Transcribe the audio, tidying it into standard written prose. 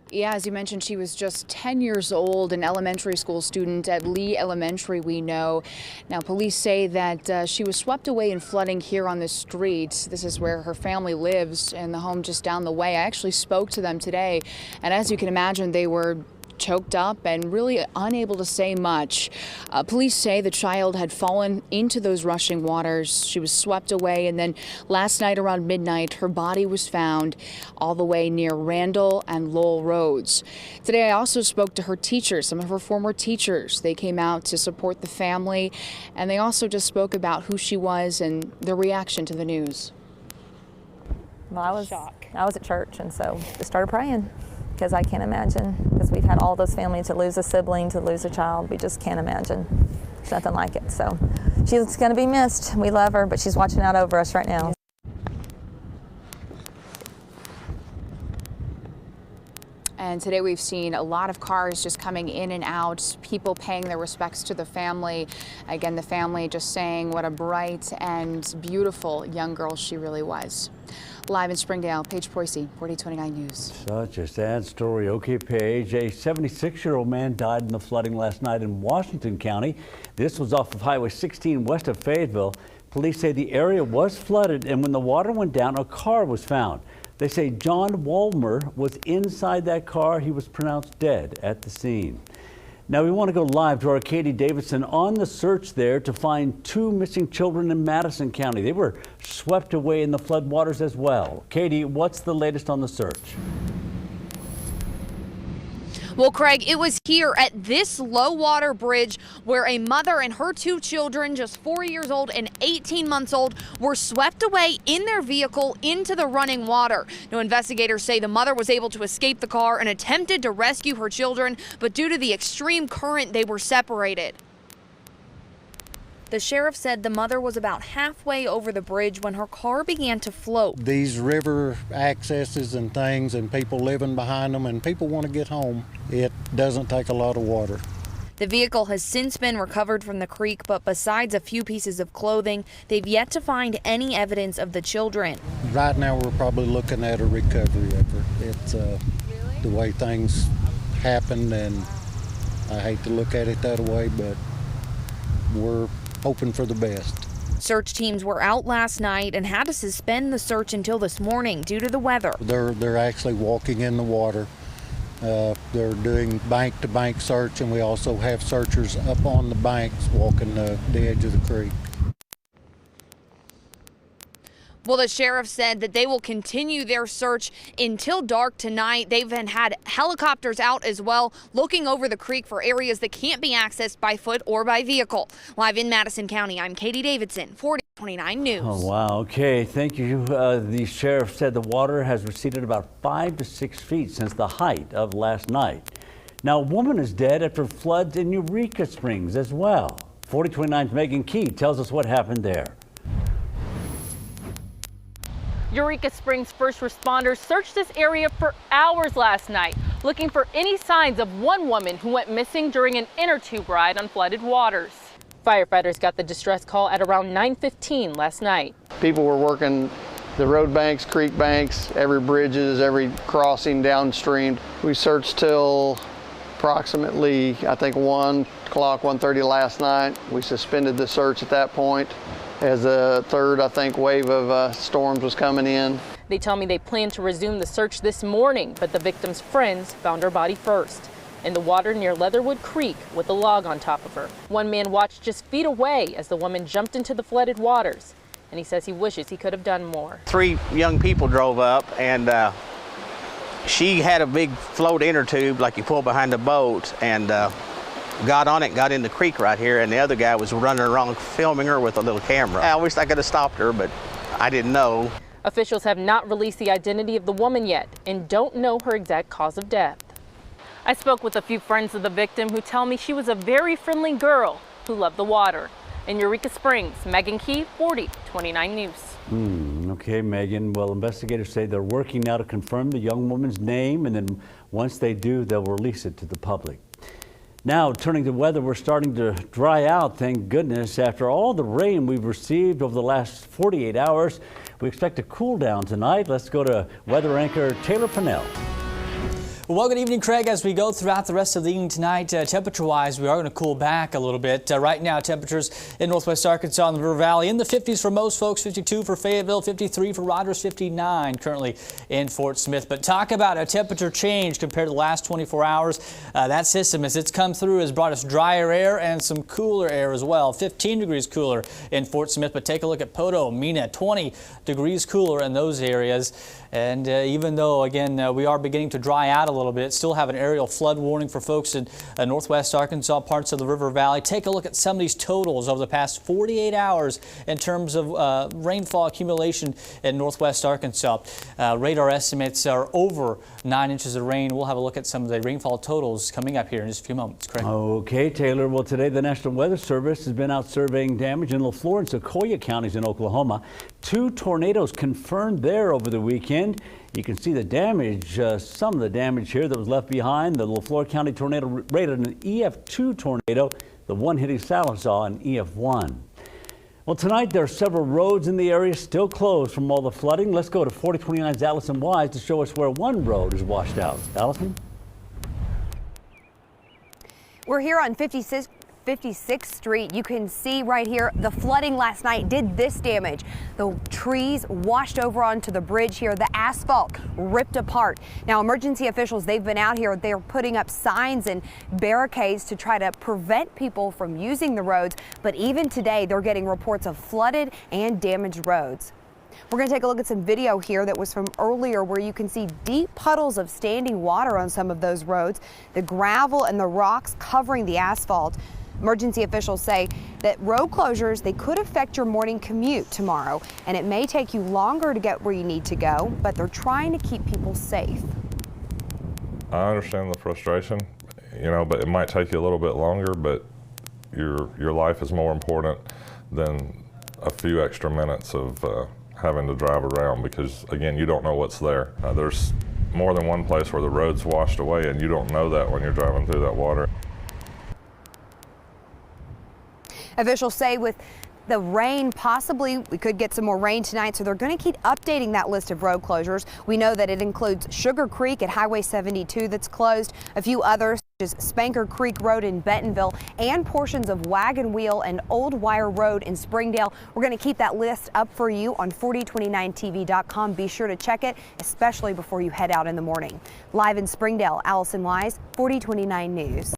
Yeah, as you mentioned, she was just 10 years old, an elementary school student at Lee Elementary, we know. Now, police say that she was swept away in flooding here on the street. This is where her family lives, in the home just down the way. I actually spoke to them today, and as you can imagine, they were choked up and really unable to say much. Police say the child had fallen into those rushing waters. She was swept away, and then last night around midnight, her body was found all the way near Randall and Lowell Roads. Today, I also spoke to her teachers, some of her former teachers. They came out to support the family, and they also just spoke about who she was and their reaction to the news. Well, I was at church, and so I started praying. Because I can't imagine, because we've had all those families to lose a sibling, to lose a child. We just can't imagine. There's nothing like it. So she's going to be missed. We love her, but she's watching out over us right now. And today we've seen a lot of cars just coming in and out, people paying their respects to the family. Again, the family just saying what a bright and beautiful young girl she really was. Live in Springdale, Paige Poisey, 4029 News. Such a sad story. Okay, Paige, a 76-year-old man died in the flooding last night in Washington County. This was off of Highway 16 west of Fayetteville. Police say the area was flooded, and when the water went down, a car was found. They say John Walmer was inside that car. He was pronounced dead at the scene. Now we want to go live to our Katie Davidson on the search there to find two missing children in Madison County. They were swept away in the floodwaters as well. Katie, what's the latest on the search? Well, Craig, it was here at this low water bridge where a mother and her two children, just 4 years old and 18 months old, were swept away in their vehicle into the running water. Now, investigators say the mother was able to escape the car and attempted to rescue her children, but due to the extreme current, they were separated. The sheriff said the mother was about halfway over the bridge when her car began to float. These river accesses and things and people living behind them and people want to get home. It doesn't take a lot of water. The vehicle has since been recovered from the creek, but besides a few pieces of clothing, they've yet to find any evidence of the children. Right now we're probably looking at a recovery effort. It's the way things happened, and I hate to look at it that way, but we're hoping for the best. Search teams were out last night and had to suspend the search until this morning due to the weather. They're actually walking in the water. They're doing bank-to-bank search, and we also have searchers up on the banks walking the edge of the creek. Well, the sheriff said that they will continue their search until dark tonight. They've had helicopters out as well, looking over the creek for areas that can't be accessed by foot or by vehicle. Live in Madison County, I'm Katie Davidson, 4029 News. Oh, wow. Okay, thank you. The sheriff said the water has receded about 5 to 6 feet since the height of last night. Now, a woman is dead after floods in Eureka Springs as well. 4029's Megan Key tells us what happened there. Eureka Springs first responders searched this area for hours last night, looking for any signs of one woman who went missing during an inner tube ride on flooded waters. Firefighters got the distress call at around 9:15 last night. People were working the road banks, creek banks, every bridges, every crossing downstream. We searched till approximately, I think, 1 o'clock, 1:30 last night. We suspended the search at that point, as a third, I think, wave of storms was coming in. They tell me they plan to resume the search this morning, but the victim's friends found her body first in the water near Leatherwood Creek with a log on top of her. One man watched just feet away as the woman jumped into the flooded waters, and he says he wishes he could have done more. 3 young people drove up, and she had a big float inner tube like you pull behind a boat, and got on it, got in the creek right here, and the other guy was running around filming her with a little camera. I wish I could have stopped her, but I didn't know. Officials have not released the identity of the woman yet and don't know her exact cause of death. I spoke with a few friends of the victim who tell me she was a very friendly girl who loved the water. In Eureka Springs, Megan Key, 4029 News. Okay, Megan. Well, investigators say they're working now to confirm the young woman's name, and then once they do, they'll release it to the public. Now, turning to weather, we're starting to dry out, thank goodness. After all the rain we've received over the last 48 hours, we expect a cool down tonight. Let's go to weather anchor Taylor Pinnell. Well, good evening, Craig. As we go throughout the rest of the evening tonight, temperature-wise, we are going to cool back a little bit. Right now, temperatures in northwest Arkansas and the River Valley in the 50s for most folks, 52 for Fayetteville, 53 for Rogers, 59 currently in Fort Smith. But talk about a temperature change compared to the last 24 hours. That system, as it's come through, has brought us drier air and some cooler air as well. 15 degrees cooler in Fort Smith, but take a look at Poto, Mena, 20 degrees cooler in those areas. And even though, again, we are beginning to dry out a little bit, still have an aerial flood warning for folks in northwest Arkansas, parts of the River Valley. Take a look at some of these totals over the past 48 hours in terms of rainfall accumulation in northwest Arkansas. Radar estimates are over 9 inches of rain. We'll have a look at some of the rainfall totals coming up here in just a few moments. Craig. Okay, Taylor. Well, today the National Weather Service has been out surveying damage in LaFleur and Sequoia counties in Oklahoma. 2 tornadoes confirmed there over the weekend. You can see the damage, some of the damage here that was left behind. The LaFleur County tornado rated an EF2 tornado, the one hitting Sallisaw an EF1. Well, tonight there are several roads in the area still closed from all the flooding. Let's go to 4029's Allison Wise to show us where one road is washed out. Allison? We're here on 56th Street. You can see right here the flooding last night did this damage. The trees washed over onto the bridge here. The asphalt ripped apart. Now emergency officials, they've been out here. They're putting up signs and barricades to try to prevent people from using the roads. But even today they're getting reports of flooded and damaged roads. We're going to take a look at some video here that was from earlier where you can see deep puddles of standing water on some of those roads. The gravel and the rocks covering the asphalt. Emergency officials say that road closures, they could affect your morning commute tomorrow, and it may take you longer to get where you need to go, but they're trying to keep people safe. I understand the frustration, but it might take you a little bit longer, but your life is more important than a few extra minutes of having to drive around because, again, you don't know what's there. There's more than one place where the road's washed away, and you don't know that when you're driving through that water. Officials say with the rain, possibly we could get some more rain tonight, so they're going to keep updating that list of road closures. We know that it includes Sugar Creek at Highway 72 that's closed, a few others such as Spanker Creek Road in Bentonville, and portions of Wagon Wheel and Old Wire Road in Springdale. We're going to keep that list up for you on 4029tv.com. Be sure to check it, especially before you head out in the morning. Live in Springdale, Allison Wise, 4029 News.